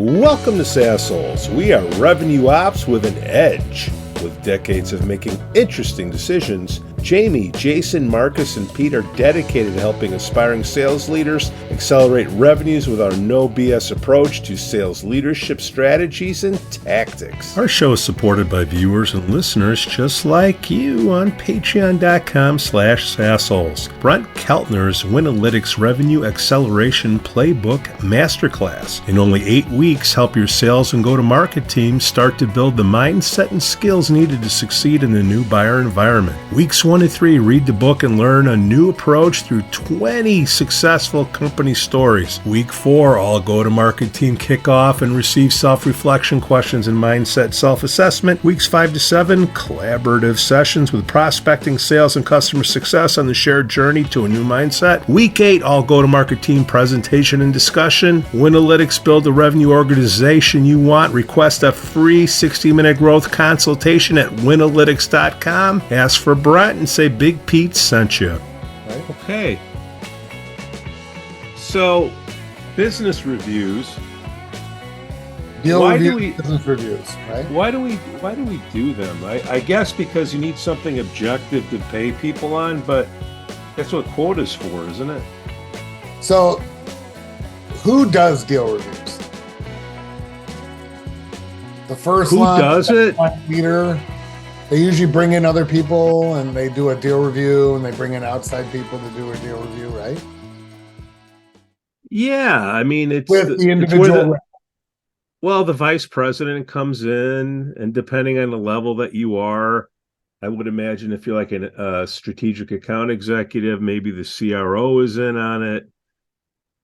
Welcome to SAASholes. We are revenue ops with an edge. With decades of making interesting decisions, Jamie, Jason, Marcus, and Pete are dedicated to helping aspiring sales leaders accelerate revenues with our no BS approach to sales leadership strategies and tactics. Our show is supported by viewers and listeners just like you on patreon.com/SAASholes. Brent Keltner's Winalytics Revenue Acceleration Playbook Masterclass. In only 8 weeks, help your sales and go-to-market teams start to build the mindset and skills needed to succeed in the new buyer environment. Weeks 1 to 3, read the book and learn a new approach through 20 successful company stories. Week 4, all go-to-market team kick off and receive self-reflection questions and mindset self-assessment. Weeks 5 to 7, collaborative sessions with prospecting, sales, and customer success on the shared journey to a new mindset. Week 8, all go-to-market team presentation and discussion. Winalytics, build the revenue organization you want. Request a free 60-minute growth consultation at winalytics.com. Ask for Brent and say Big Pete sent you. Right. Okay. So, business reviews. Business reviews, right? Why do we do them? I guess because you need something objective to pay people on, but that's what quota's for, isn't it? So, who does deal reviews? The first Who does it? Leader. They usually bring in other people and they do a deal review, and they bring in outside people to do a deal review, right? Yeah, I mean it's with the individual. The vice president comes in, and depending on the level that you are, I would imagine if you're like a strategic account executive, maybe the CRO is in on it.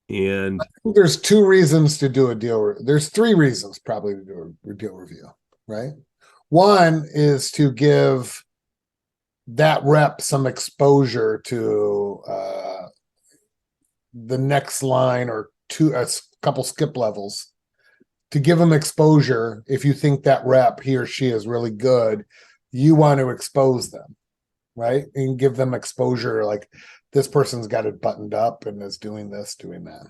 And there's 2 reasons to do a deal. There's 3 reasons probably to do a deal review, right? One is to give that rep some exposure to the next line or a couple skip levels, to give them exposure. If you think that rep, he or she is really good, you want to expose them, right? And give them exposure, like this person's got it buttoned up and is doing this, doing that.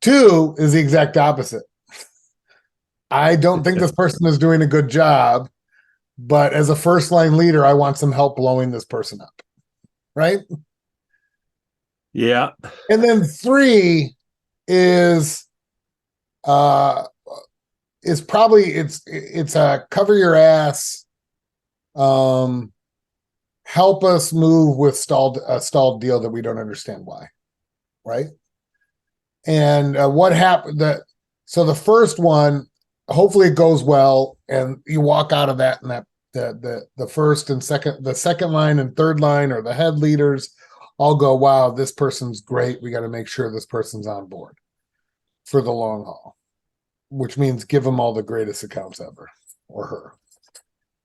2 is the exact opposite. I don't think this person is doing a good job, but as a first line leader, I want some help blowing this person up, right? Yeah. And then 3 is probably it's a cover your ass, help us move with a stalled deal that we don't understand why, right? And what happened so the first one, hopefully it goes well and you walk out of that, and that the first and the second line and third line, or the head leaders all go, wow, this person's great. We got to make sure this person's on board for the long haul, which means give them all the greatest accounts ever, or her.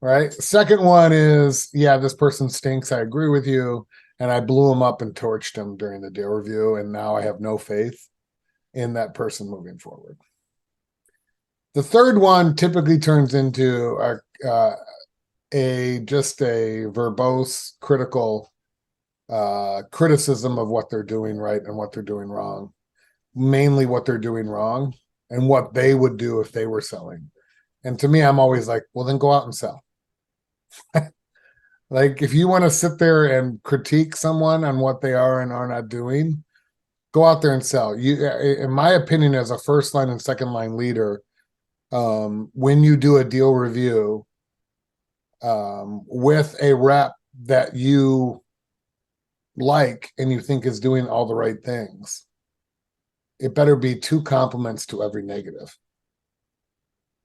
Right. Second one is, yeah, this person stinks. I agree with you. And I blew him up and torched him during the deal review. And now I have no faith in that person moving forward. The third one typically turns into just a verbose, critical criticism of what they're doing right and what they're doing wrong. Mainly what they're doing wrong and what they would do if they were selling. And to me, I'm always like, well, then go out and sell. Like, if you want to sit there and critique someone on what they are and are not doing, go out there and sell. You, in my opinion, as a first line and second line leader, when you do a deal review with a rep that you like and you think is doing all the right things, it better be 2 compliments to every negative.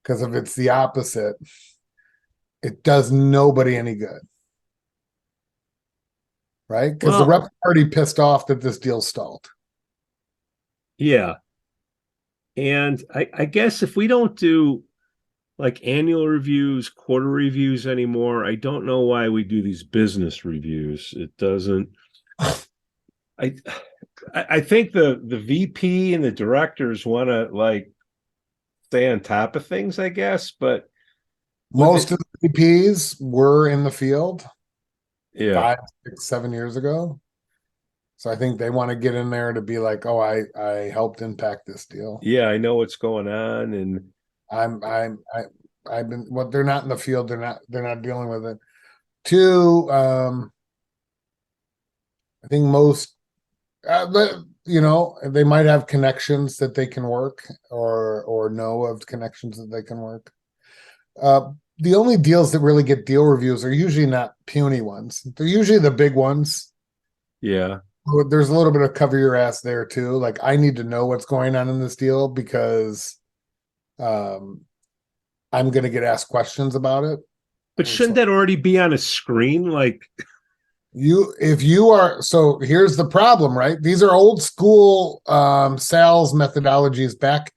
Because if it's the opposite, it does nobody any good. Right? Because the rep's already pissed off that this deal stalled. Yeah. And I guess if we don't do like annual reviews, quarter reviews anymore, I don't know why we do these business reviews. It doesn't. I think the VP and the directors want to like stay on top of things, I guess, but most of the VPs were in the field Yeah. 5, 6, 7 years ago. So I think they want to get in there to be like, oh, I helped impact this deal. Yeah, I know what's going on, and I've been, well, they're not in the field, they're not dealing with it. Two, I think most, but you know, they might have connections that they can work, or know of connections that they can work. The only deals that really get deal reviews are usually not puny ones. They're usually the big ones. yeah. There's a little bit of cover your ass there too. Like, I need to know what's going on in this deal because I'm going to get asked questions about it. But shouldn't that already be on a screen? Like, If you are, so here's the problem, right? These are old school sales methodologies back.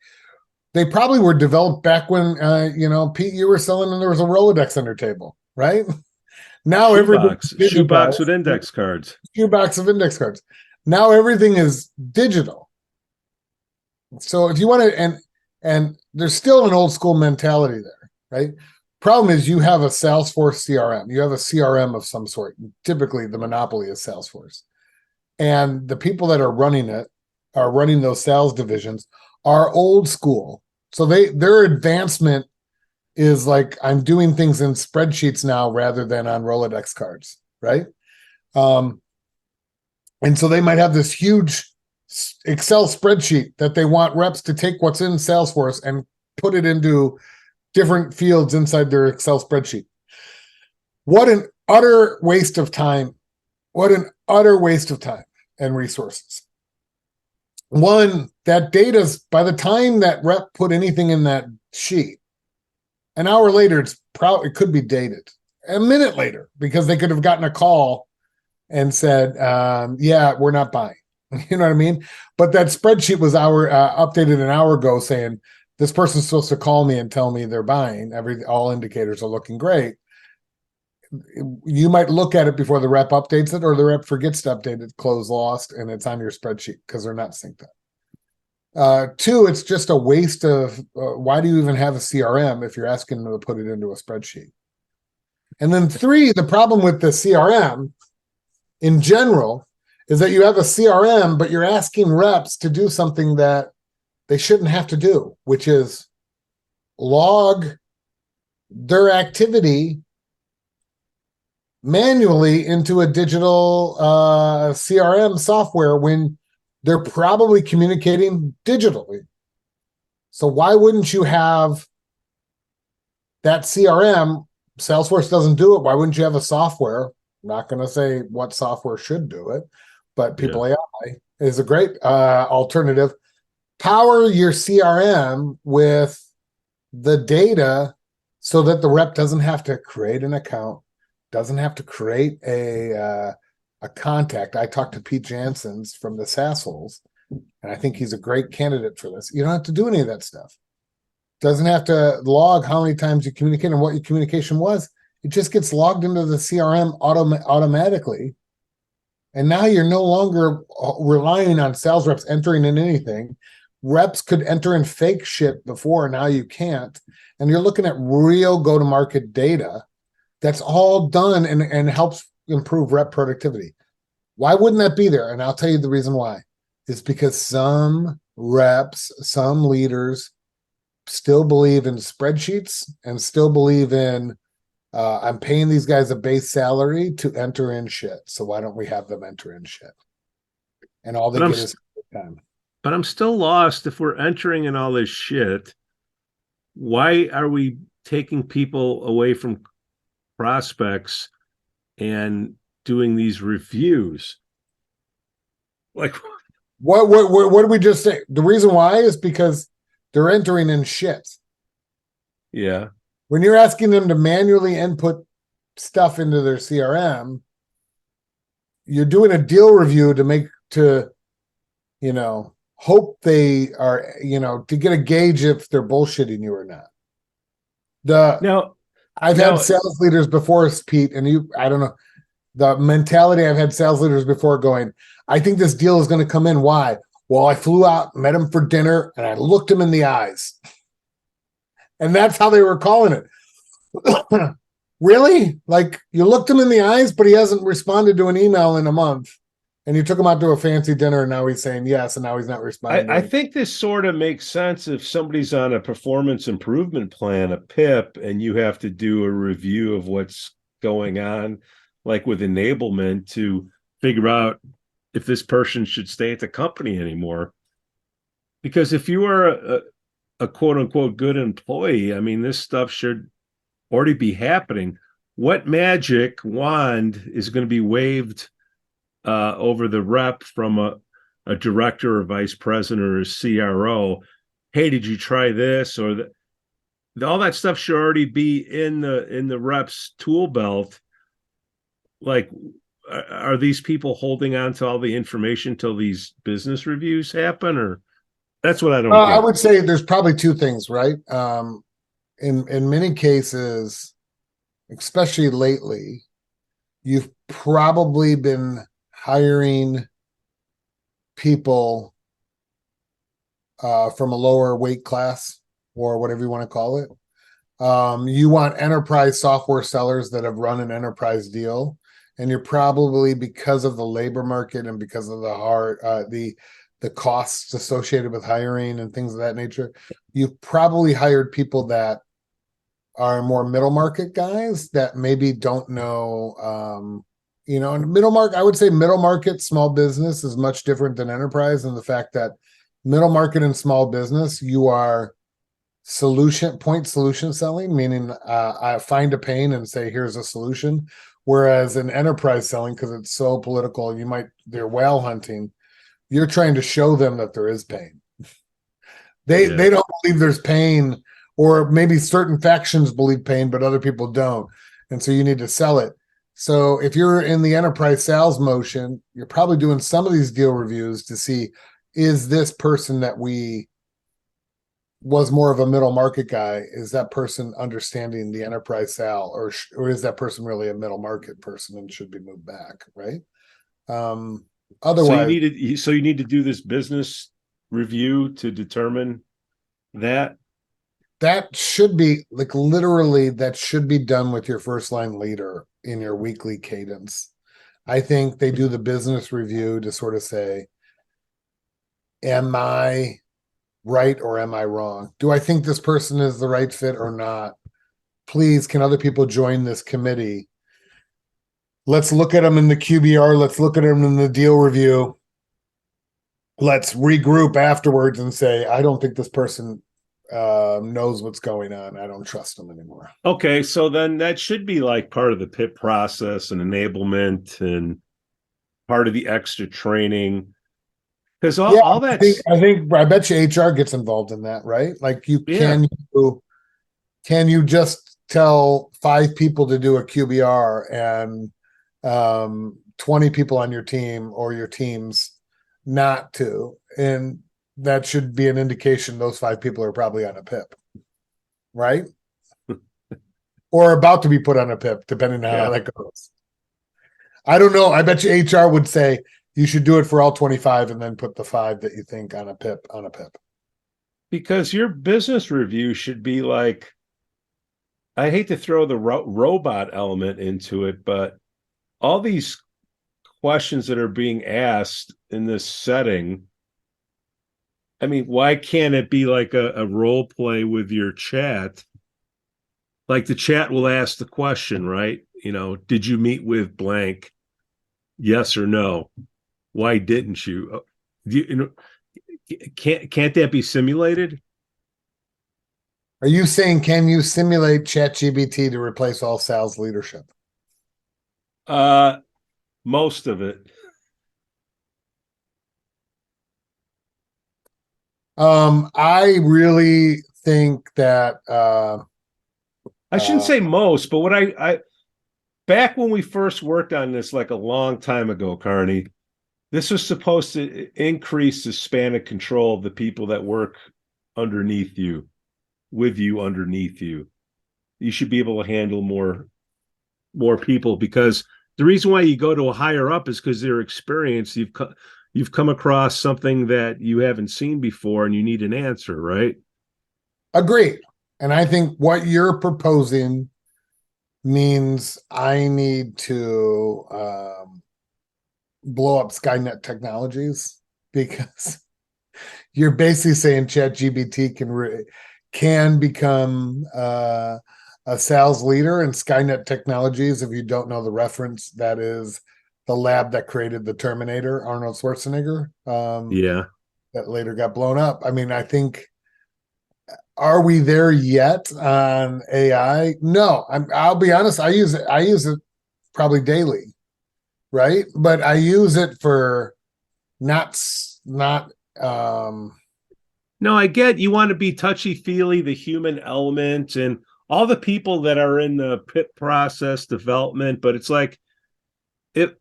They probably were developed back when, Pete, you were selling and there was a Rolodex on your table, right? Now everything's shoebox with index cards. Shoebox of index cards. Now everything is digital. So if you want to, and there's still an old school mentality there, right? Problem is you have a Salesforce CRM. You have a CRM of some sort. Typically, the monopoly is Salesforce. And the people that are running it, are running those sales divisions, are old school. So their advancement is like, I'm doing things in spreadsheets now rather than on Rolodex cards, right? And so they might have this huge Excel spreadsheet that they want reps to take what's in Salesforce and put it into different fields inside their Excel spreadsheet. What an utter waste of time. What an utter waste of time and resources. One, that data's, by the time that rep put anything in that sheet, an hour later, it could be dated. A minute later, because they could have gotten a call and said, yeah, we're not buying. You know what I mean? But that spreadsheet was updated an hour ago saying, this person's supposed to call me and tell me they're buying. All indicators are looking great. You might look at it before the rep updates it, or the rep forgets to update it, close lost, and it's on your spreadsheet because they're not synced up. Two, it's just a waste of, why do you even have a CRM if you're asking them to put it into a spreadsheet? And then three, the problem with the CRM in general is that you have a CRM, but you're asking reps to do something that they shouldn't have to do, which is log their activity manually into a digital CRM software when they're probably communicating digitally. So why wouldn't you have that CRM? Salesforce doesn't do it. Why wouldn't you have a software? I'm not going to say what software should do it, but People AI is a great alternative. Power your CRM with the data so that the rep doesn't have to create an account, doesn't have to create a contact. I talked to Pete Jansons from the SAASholes, and I think he's a great candidate for this. You don't have to do any of that stuff. Doesn't have to log how many times you communicate and what your communication was. It just gets logged into the CRM automatically. And now you're no longer relying on sales reps entering in anything. Reps could enter in fake shit before, now you can't. And you're looking at real go-to-market data that's all done and helps improve rep productivity. Why wouldn't that be there? And I'll tell you the reason why. It's because some reps, some leaders still believe in spreadsheets and still believe in, I'm paying these guys a base salary to enter in shit. So why don't we have them enter in shit? And all they get is time. But I'm still lost. If we're entering in all this shit, why are we taking people away from prospects and doing these reviews? Like, what did we just say? The reason why is because they're entering in shit. Yeah. When you're asking them to manually input stuff into their CRM, you're doing a deal review to hope they are, to get a gauge if they're bullshitting you or not. I've had sales leaders before, Pete, and I don't know, the mentality I've had sales leaders before going, I think this deal is going to come in. Why? Well, I flew out, met him for dinner, and I looked him in the eyes. And that's how they were calling it. Really? Like, you looked him in the eyes, but he hasn't responded to an email in a month. and you took him out to a fancy dinner, and now he's saying yes, and now he's not responding. I think this sort of makes sense if somebody's on a performance improvement plan, a PIP, and you have to do a review of what's going on, like with enablement, to figure out if this person should stay at the company anymore. Because if you are a quote unquote good employee, I mean, this stuff should already be happening. What magic wand is going to be waved over the rep from a director or vice president or a CRO? Hey, did you try this? Or all that stuff should already be in the rep's tool belt. Like, are these people holding on to all the information till these business reviews happen? Or that's what I don't get. I would say there's probably two things, right? In many cases, especially lately, you've probably been hiring people from a lower weight class or whatever you want to call it. You want enterprise software sellers that have run an enterprise deal, and you're probably, because of the labor market and because of the costs associated with hiring and things of that nature, you've probably hired people that are more middle market guys that maybe don't know, and middle market, I would say middle market small business is much different than enterprise, and the fact that middle market and small business, you are point solution selling, meaning I find a pain and say, here's a solution. Whereas in enterprise selling, because it's so political, they're whale hunting. You're trying to show them that there is pain. They don't believe there's pain, or maybe certain factions believe pain, but other people don't. And so you need to sell it. So if you're in the enterprise sales motion, you're probably doing some of these deal reviews to see, is this person that was more of a middle market guy, is that person understanding the enterprise sale, or is that person really a middle market person and should be moved back, right? Otherwise, so you need to do this business review to determine that. That should be, like, literally, that should be done with your first line leader in your weekly cadence. I think they do the business review to sort of say, am I right or am I wrong? Do I think this person is the right fit or not? Please, can other people join this committee? Let's look at them in the QBR. Let's look at them in the deal review. Let's regroup afterwards and say, I don't think this person knows what's going on. I don't trust them anymore. Okay, so then that should be like part of the PIP process and enablement and part of the extra training. Because all that, I bet you HR gets involved in that, right? Like, can you just tell 5 people to do a QBR and 20 people on your team or your teams not to? And that should be an indication those 5 people are probably on a PIP, right? Or about to be put on a PIP, depending on how that goes. I don't know. I bet you HR would say you should do it for all 25 and then put the 5 that you think on a PIP. Because your business review should be like, I hate to throw the robot element into it, but all these questions that are being asked in this setting, I mean, why can't it be like a role play with your chat? Like, the chat will ask the question, right? Did you meet with blank? Yes or no? Why didn't you? Can't that be simulated? Are you saying, can you simulate Chat GPT to replace all sales leadership? Most of it. I really think that I shouldn't say most, but what I back when we first worked on this, like a long time ago, Carney, this was supposed to increase the span of control of the people that work underneath you, with you, underneath you. You should be able to handle more people, because the reason why you go to a higher up is because they're experienced. You've come across something that you haven't seen before and you need an answer, right? Agreed. And I think what you're proposing means I need to blow up Skynet Technologies, because you're basically saying Chat GPT can become a sales leader, and Skynet Technologies, if you don't know the reference, that is the lab that created the Terminator, Arnold Schwarzenegger, Yeah. that later got blown up. I mean, I think, are we there yet on AI? No, I'll be honest. I use it probably daily, right? But I use it for not. No, I get you want to be touchy-feely, the human element, and all the people that are in the pit process development, but it's like, if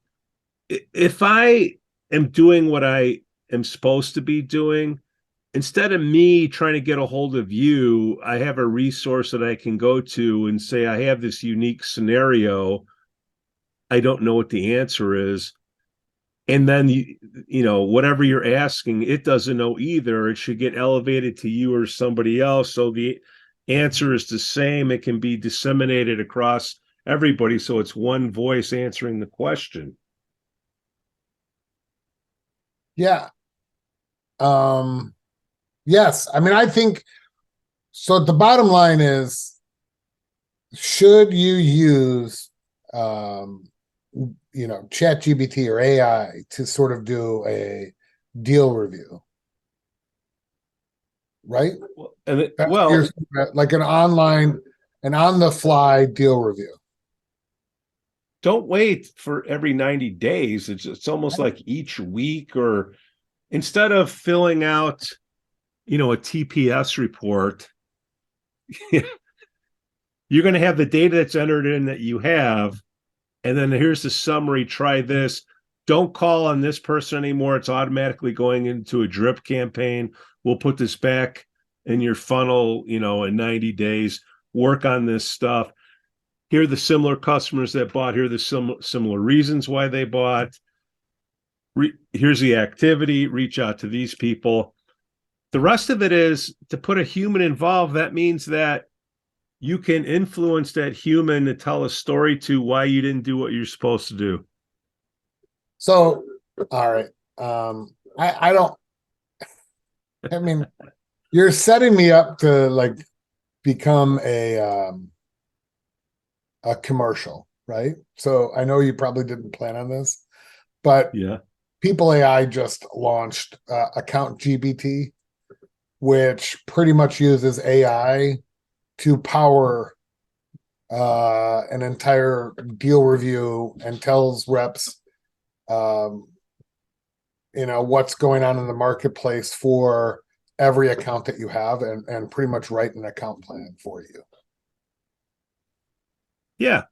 I am doing what I am supposed to be doing, instead of me trying to get a hold of you, I have a resource that I can go to and say, I have this unique scenario. I don't know what the answer is. And then, whatever you're asking, it doesn't know either. It should get elevated to you or somebody else. So the answer is the same. It can be disseminated across everybody. So it's one voice answering the question. Yeah. Yes. I mean, I think so. The bottom line is, should you use, Chat GPT or AI to sort of do a deal review, right? Like an online, an on the fly deal review. Don't wait for every 90 days. It's almost like each week, or instead of filling out, a TPS report, you're going to have the data that's entered in that you have. And then here's the summary. Try this. Don't call on this person anymore. It's automatically going into a drip campaign. We'll put this back in your funnel, in 90 days. Work on this stuff. Here are the similar customers that bought. Here are the similar reasons why they bought. Here's the activity. Reach out to these people. The rest of it is to put a human involved. That means that you can influence that human to tell a story to why you didn't do what you're supposed to do. So, all right. I mean, you're setting me up to like become a commercial, right? So I know you probably didn't plan on this, but yeah, People AI just launched Account GPT, which pretty much uses AI to power an entire deal review and tells reps, what's going on in the marketplace for every account that you have, and pretty much write an account plan for you. Yeah.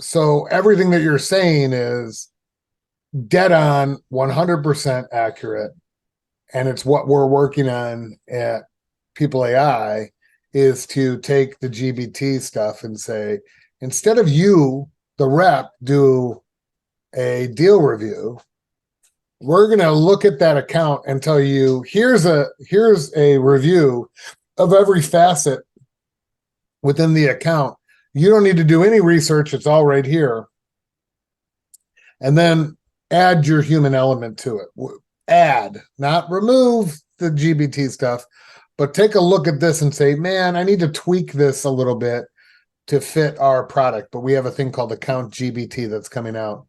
So everything that you're saying is dead on, 100% accurate. And it's what we're working on at People AI, is to take the GBT stuff and say, instead of you, the rep, do a deal review, we're going to look at that account and tell you, here's a review of every facet within the account. You don't need to do any research. It's all right here. And then add your human element to it. Add, not remove the GBT stuff, but take a look at this and say, man, I need to tweak this a little bit to fit our product. But we have a thing called Account GBT that's coming out.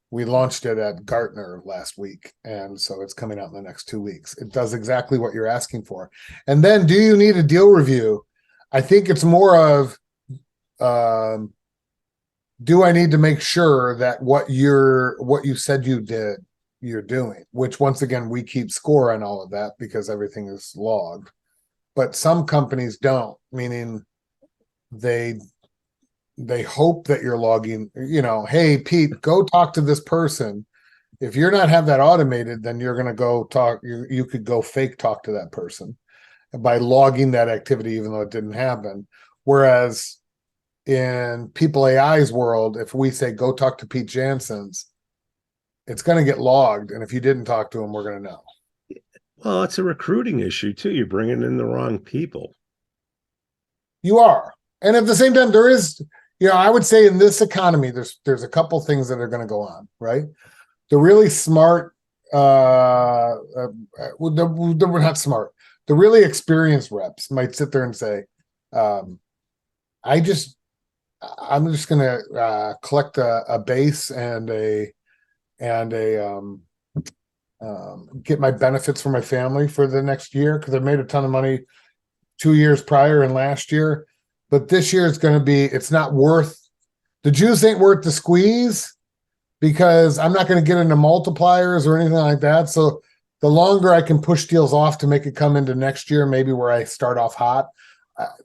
We launched it at Gartner last week, and so it's coming out in the next 2 weeks. It does exactly what you're asking for. And then, do you need a deal review? I think it's more of, do I need to make sure that what you said you did, you're doing? Which, once again, we keep score on all of that because everything is logged. But some companies don't, meaning they hope that you're logging, hey, Pete, go talk to this person. If you're not have that automated, then you're going to go talk. You could go fake talk to that person by logging that activity, even though it didn't happen. Whereas in People AI's world, if we say, go talk to Pete Jansons, it's going to get logged. And if you didn't talk to him, we're going to know. Well, it's a recruiting issue too. You're bringing in the wrong people. You are. And at the same time, there is, I would say in this economy, there's a couple things that are going to go on, right? The really smart, they're not smart. The really experienced reps might sit there and say, I'm just going to collect a base and get my benefits for my family for the next year because I made a ton of money 2 years prior and last year. But this year it's going to be, it's not worth, the juice ain't worth the squeeze because I'm not going to get into multipliers or anything like that. So the longer I can push deals off to make it come into next year, maybe where I start off hot,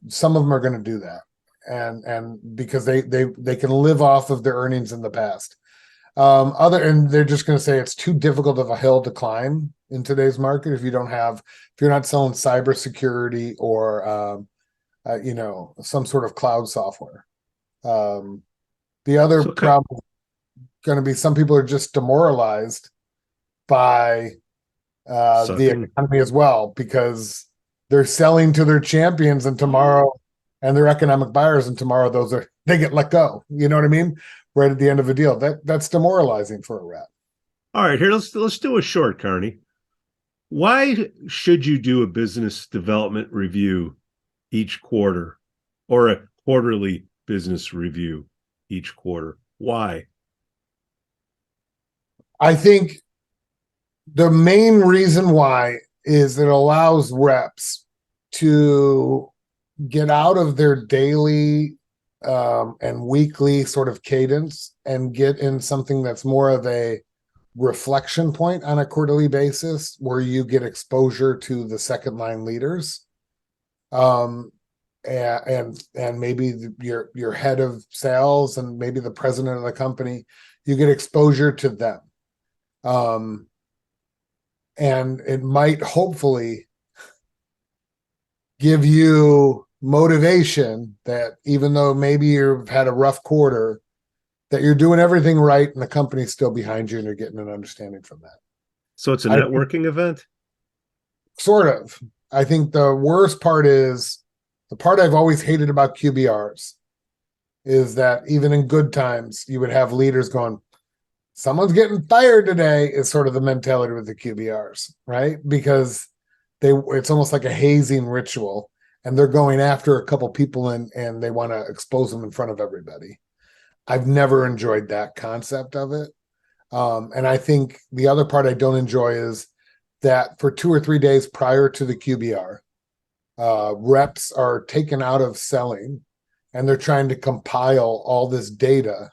some of them are going to do that. And because they can live off of their earnings in the past. And they're just going to say it's too difficult of a hill to climb in today's market if you're not selling cybersecurity or some sort of cloud software. The other problem is going to be some people are just demoralized by the economy as well because they're selling to their champions and tomorrow and their economic buyers and tomorrow they get let go. You know what I mean? Right at the end of a deal. That's demoralizing for a rep. All right, here let's do a short, Carney. Why should you do a business development review each quarter or a quarterly business review each quarter? Why? I think the main reason why is it allows reps to get out of their daily and weekly sort of cadence and get in something that's more of a reflection point on a quarterly basis where you get exposure to the second line leaders and maybe your head of sales and maybe the president of the company. You get exposure to them and it might hopefully give you motivation that even though maybe you've had a rough quarter, that you're doing everything right and the company's still behind you and you're getting an understanding from that. So it's a networking event? Sort of. I think the worst part is the part I've always hated about QBRs is that even in good times, you would have leaders going, someone's getting fired today is sort of the mentality with the QBRs, right? Because it's almost like a hazing ritual and they're going after a couple people and they want to expose them in front of everybody. I've never enjoyed that concept of it. And I think the other part I don't enjoy is that for 2 or 3 days prior to the QBR, reps are taken out of selling and they're trying to compile all this data.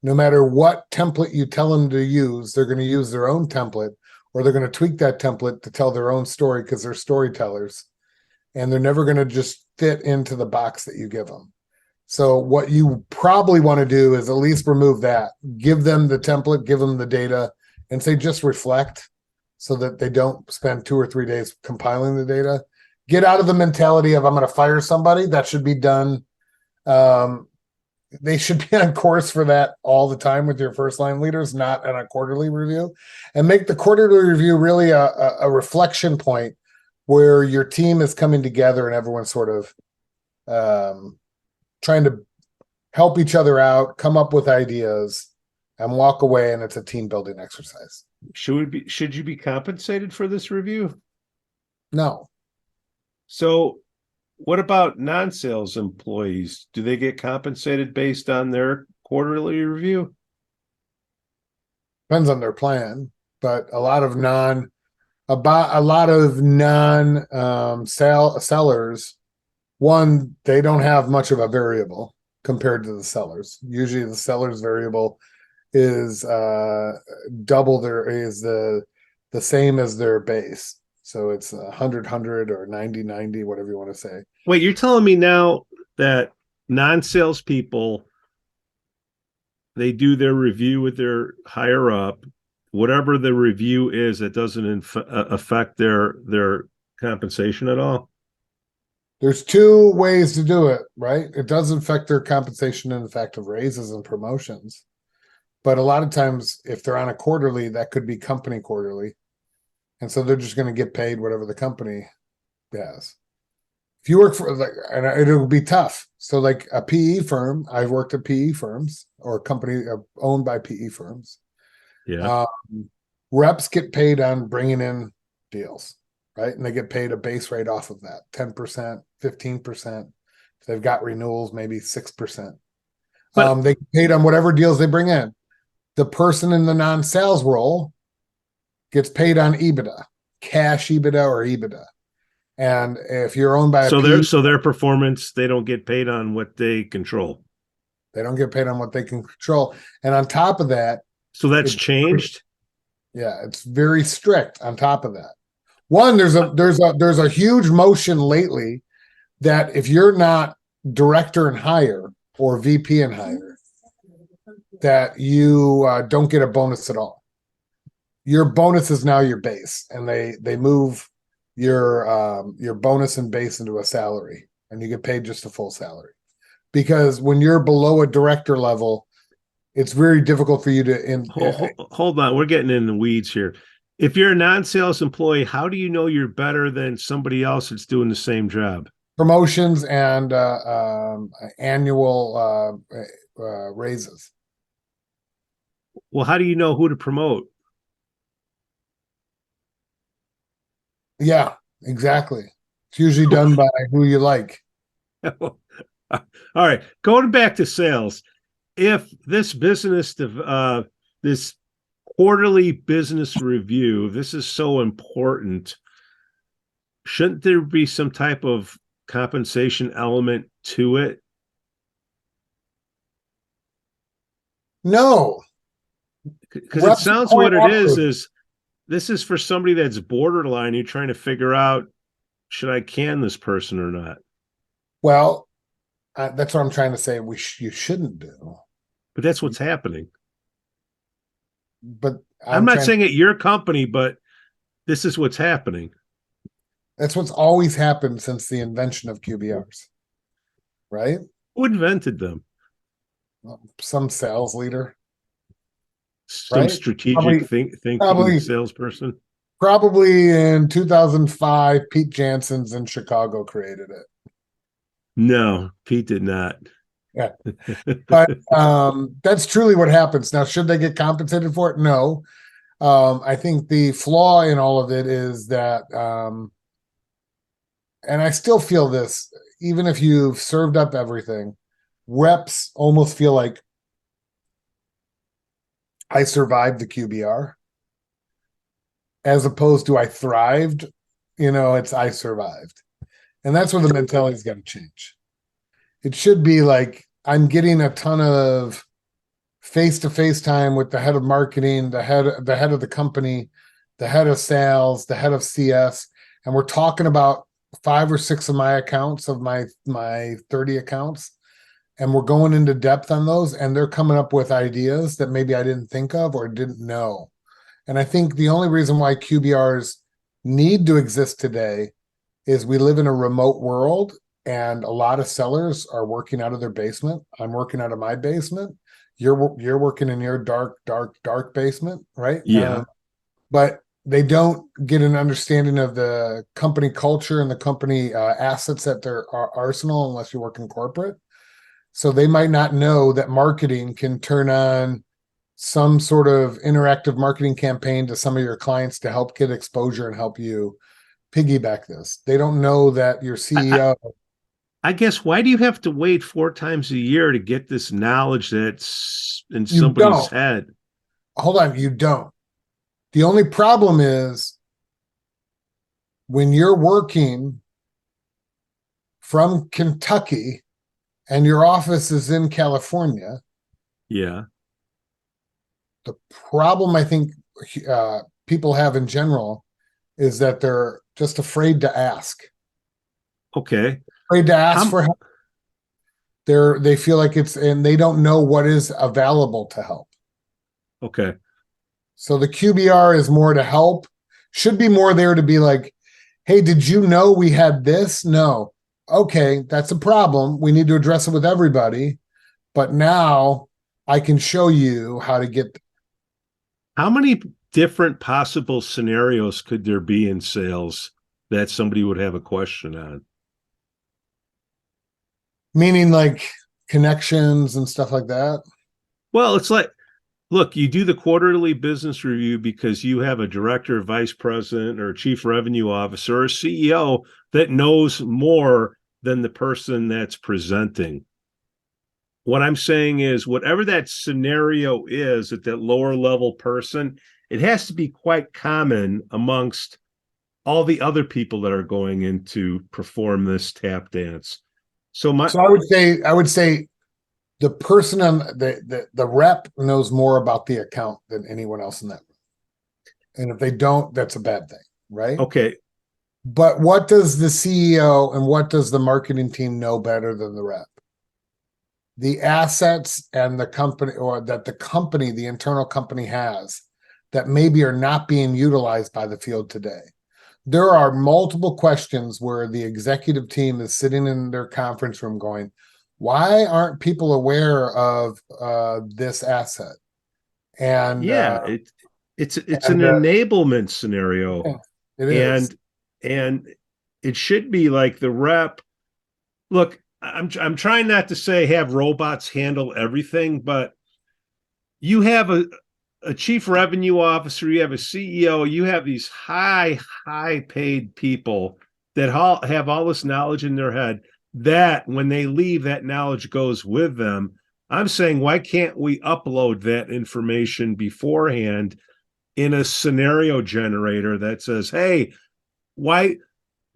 No matter what template you tell them to use, they're going to use their own template or they're going to tweak that template to tell their own story because they're storytellers. And they're never going to just fit into the box that you give them. So what you probably want to do is at least remove that. Give them the template, give them the data, and say just reflect so that they don't spend 2 or 3 days compiling the data. Get out of the mentality of I'm going to fire somebody. That should be done. They should be on course for that all the time with your first line leaders, not on a quarterly review. And make the quarterly review really a reflection point where your team is coming together and everyone's sort of trying to help each other out, come up with ideas, and walk away, and it's a team building exercise. Should you be compensated for this review? No. So what about non-sales employees? Do they get compensated based on their quarterly review? Depends on their plan, but a lot of sellers, one, they don't have much of a variable compared to the sellers. Usually the seller's variable is the same as their base. So it's 100 or 90 whatever you want to say. Wait, you're telling me now that non-sales people, they do their review with their higher up, whatever the review is, it doesn't affect their compensation at all? There's 2 ways to do it, right? It does affect their compensation in the fact of raises and promotions. But a lot of times, if they're on a quarterly, that could be company quarterly. And so they're just going to get paid whatever the company has. If you work for, and it'll be tough. So like a PE firm, I've worked at PE firms or a company owned by PE firms. Yeah. Reps get paid on bringing in deals, right? And they get paid a base rate off of that, 10%, 15%. If they've got renewals, maybe 6%. But They get paid on whatever deals they bring in. The person in the non-sales role gets paid on EBITDA, cash EBITDA or EBITDA. And if you're owned by a so their performance, they don't get paid on what they control. they don't get paid on what they can control. And on top of that, So that's changed. yeah, it's very strict on top of that. One, there's a huge motion lately that if you're not director and higher or VP and higher, that you don't get a bonus at all. Your bonus is now your base, and they move your bonus and base into a salary, and you get paid just a full salary. Because when you're below a director level, it's very difficult for you to hold on. We're getting in the weeds here. If you're a non-sales employee, how do you know you're better than somebody else that's doing the same job? Promotions and annual raises. Well, how do you know who to promote? Yeah, exactly. It's usually done by who you like. All right, going back to sales. If this this quarterly business review, this is so important, shouldn't there be some type of compensation element to it? No, because it sounds what it is this is for somebody that's borderline. You're trying to figure out, should I can this person or not? Well, that's what I'm trying to say. You shouldn't do. But that's what's happening. But I'm not saying at your company, but this is what's happening. That's what's always happened since the invention of QBRs, right? Who invented them? Some sales leader. Some right? Strategic thinking salesperson. Probably in 2005, Pete Jansons in Chicago created it. No, Pete did not. Yeah. But that's truly what happens. Now, should they get compensated for it? No. I think the flaw in all of it is that, and I still feel this, even if you've served up everything, reps almost feel like I survived the QBR as opposed to I thrived. It's I survived. And that's where the mentality's got to change. It should be like I'm getting a ton of face-to-face time with the head of marketing, the head of the company, the head of sales, the head of CS, and we're talking about 5 or 6 of my accounts, of my 30 accounts, and we're going into depth on those, and they're coming up with ideas that maybe I didn't think of or didn't know. And I think the only reason why QBRs need to exist today is we live in a remote world, and a lot of sellers are working out of their basement. I'm working out of my basement. You're working in your dark basement, right? Yeah. But they don't get an understanding of the company culture and the company assets at their arsenal unless you work in corporate. So they might not know that marketing can turn on some sort of interactive marketing campaign to some of your clients to help get exposure and help you piggyback this. They don't know that your CEO. I guess, why do you have to wait 4 times a year to get this knowledge that's in somebody's head? Hold on, you don't. The only problem is when you're working from Kentucky and your office is in California. Yeah. The problem I think people have in general is that they're just afraid to ask. Okay. Afraid to ask for help. They feel like and they don't know what is available to help. Okay. So the QBR is more to help. Should be more there to be like, hey, did you know we had this? No. Okay, that's a problem. We need to address it with everybody. But now I can show you how to get. How many different possible scenarios could there be in sales that somebody would have a question on? Meaning like connections and stuff like that? Well, it's like, look, you do the quarterly business review because you have a director, vice president, or chief revenue officer, or a CEO that knows more than the person that's presenting. What I'm saying is, whatever that scenario is at that lower level person, it has to be quite common amongst all the other people that are going in to perform this tap dance. So I would say the person on the rep knows more about the account than anyone else in that room. And if they don't, that's a bad thing, right? Okay. But what does the CEO and what does the marketing team know better than the rep? The assets and the company, or that the internal company has, that maybe are not being utilized by the field today. There are multiple questions where the executive team is sitting in their conference room going, why aren't people aware of this asset? And yeah, it's an enablement scenario. Yeah, it is. And it should be like the rep. Look, I'm trying not to say have robots handle everything, but you have a chief revenue officer, you have a CEO, you have these high paid people that have all this knowledge in their head, that when they leave, that knowledge goes with them. I'm saying, why can't we upload that information beforehand in a scenario generator that says, hey, why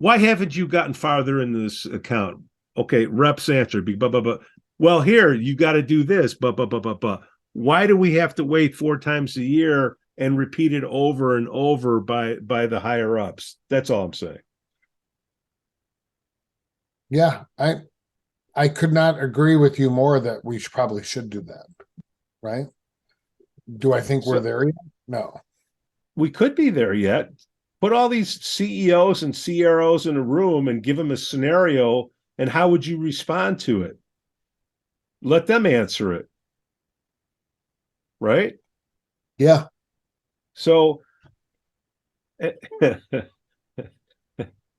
haven't you gotten farther in this account? Okay, reps answer, blah, blah, blah. Well, here, you got to do this, blah, blah, blah, blah, blah. Why do we have to wait 4 times a year and repeat it over and over by the higher ups? That's all I'm saying. Yeah, I could not agree with you more that we probably should do that, right? Do I think we're there yet? No. We could be there yet. Put all these CEOs and CROs in a room and give them a scenario, and how would you respond to it? Let them answer it. Right? Yeah. So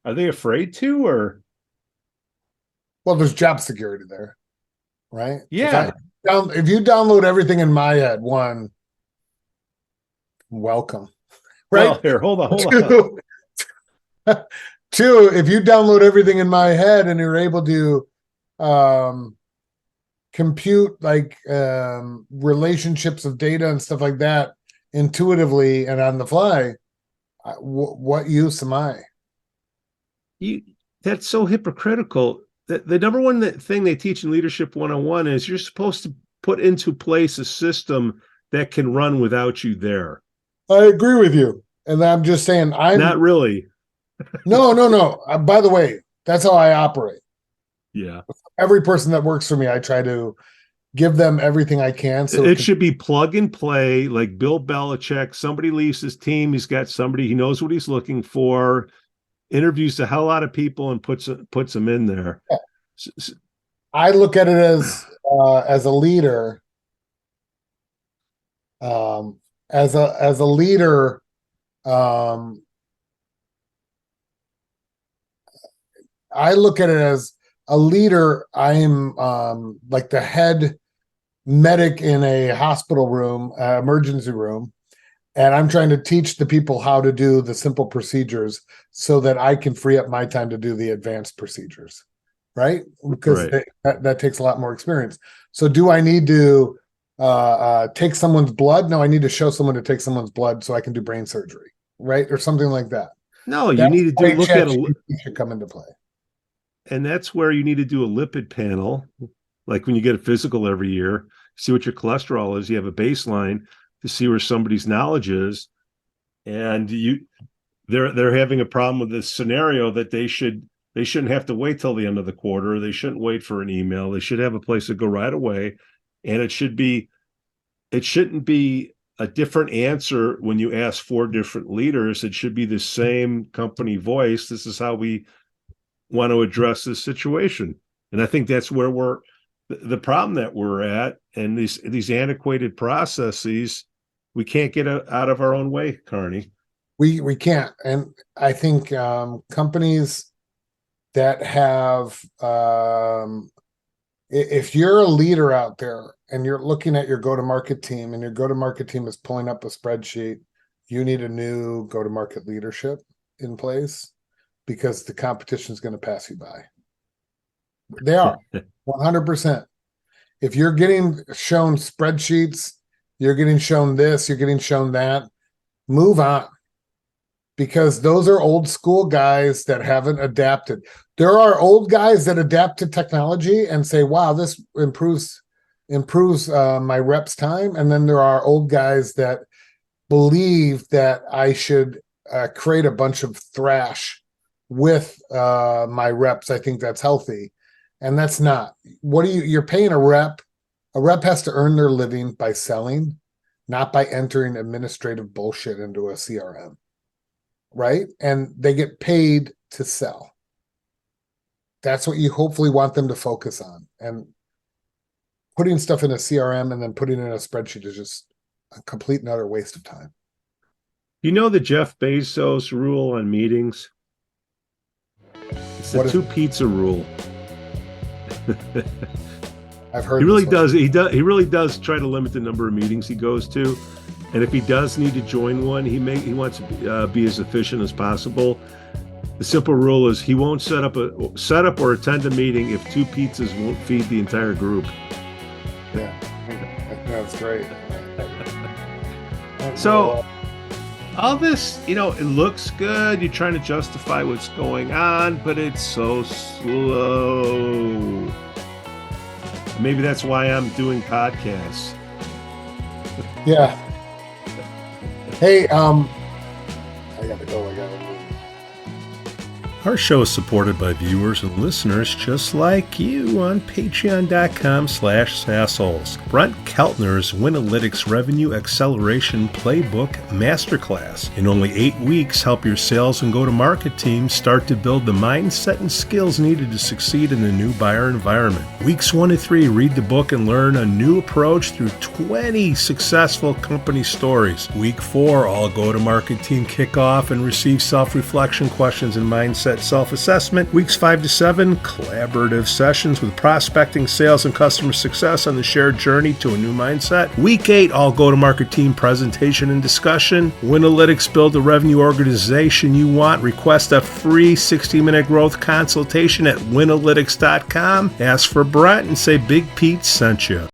are they afraid to, or? Well, there's job security there, right? Yeah. If you download everything in my head, one, welcome. Right? Well, here, hold on. Two, if you download everything in my head and you're able to compute like relationships of data and stuff like that intuitively and on the fly, what use am I? That's so hypocritical. The number one thing they teach in Leadership 101 is you're supposed to put into place a system that can run without you there. I agree with you. And I'm just saying, I'm not really. No. By the way, that's how I operate. Yeah. Every person that works for me, I try to give them everything I can. So it should be plug and play, like Bill Belichick. Somebody leaves his team, he's got somebody, he knows what he's looking for, interviews the hell out of people and puts them in there. Yeah. I look at it as a leader. As a leader, I look at it as a leader. I'm like the head medic in a hospital room, emergency room, and I'm trying to teach the people how to do the simple procedures so that I can free up my time to do the advanced procedures, right? Because that takes a lot more experience. So do I need to take someone's blood? No, I need to show someone to take someone's blood so I can do brain surgery, right? Or something like that. No, you need to look at should come into play. And that's where you need to do a lipid panel, like when you get a physical every year, see what your cholesterol is. You have a baseline to see where somebody's knowledge is, and they're having a problem with this scenario that they shouldn't have to wait till the end of the quarter. They shouldn't wait for an email. They should have a place to go right away, and it shouldn't be a different answer when you ask 4 different leaders. It should be the same company voice. This is how we want to address this situation. And I think that's where the problem that we're at, and these antiquated processes, we can't get out of our own way, Carney. We can't. And I think companies that have If you're a leader out there and you're looking at your go-to-market team and your go-to-market team is pulling up a spreadsheet, you need a new go-to-market leadership in place because the competition is going to pass you by. They are 100%. If you're getting shown spreadsheets, you're getting shown this, you're getting shown that, move on. Because those are old school guys that haven't adapted. There are old guys that adapt to technology and say, wow, this improves my reps time. And then there are old guys that believe that I should create a bunch of thrash with my reps. I think that's healthy. And that's not. You're paying a rep. A rep has to earn their living by selling, not by entering administrative bullshit into a CRM. Right? And they get paid to sell. That's what you hopefully want them to focus on. And putting stuff in a CRM and then putting it in a spreadsheet is just a complete and utter waste of time. You know the Jeff Bezos rule on meetings? It's the 2 pizza rule. I've heard he really does. He really does try to limit the number of meetings he goes to. And if he does need to join one, he wants to be as efficient as possible. The simple rule is he won't set up or attend a meeting if 2 pizzas won't feed the entire group. Yeah, that's great. So all this, it looks good. You're trying to justify what's going on, but it's so slow. Maybe that's why I'm doing podcasts. Yeah. Hey, I gotta go. Our show is supported by viewers and listeners just like you on patreon.com/SAASholes. Brent Keltner's Winalytics Revenue Acceleration Playbook Masterclass. In only 8 weeks, help your sales and go-to-market teams start to build the mindset and skills needed to succeed in the new buyer environment. Weeks 1 to 3, read the book and learn a new approach through 20 successful company stories. Week 4, all go-to-market team kickoff and receive self-reflection questions and mindset self-assessment. Weeks 5 to 7, collaborative sessions with prospecting, sales, and customer success on the shared journey to a new mindset. Week 8, all go-to-market team presentation and discussion. Winalytics, build the revenue organization you want. Request a free 60-minute growth consultation at winalytics.com. Ask for Brent and say Big Pete sent you.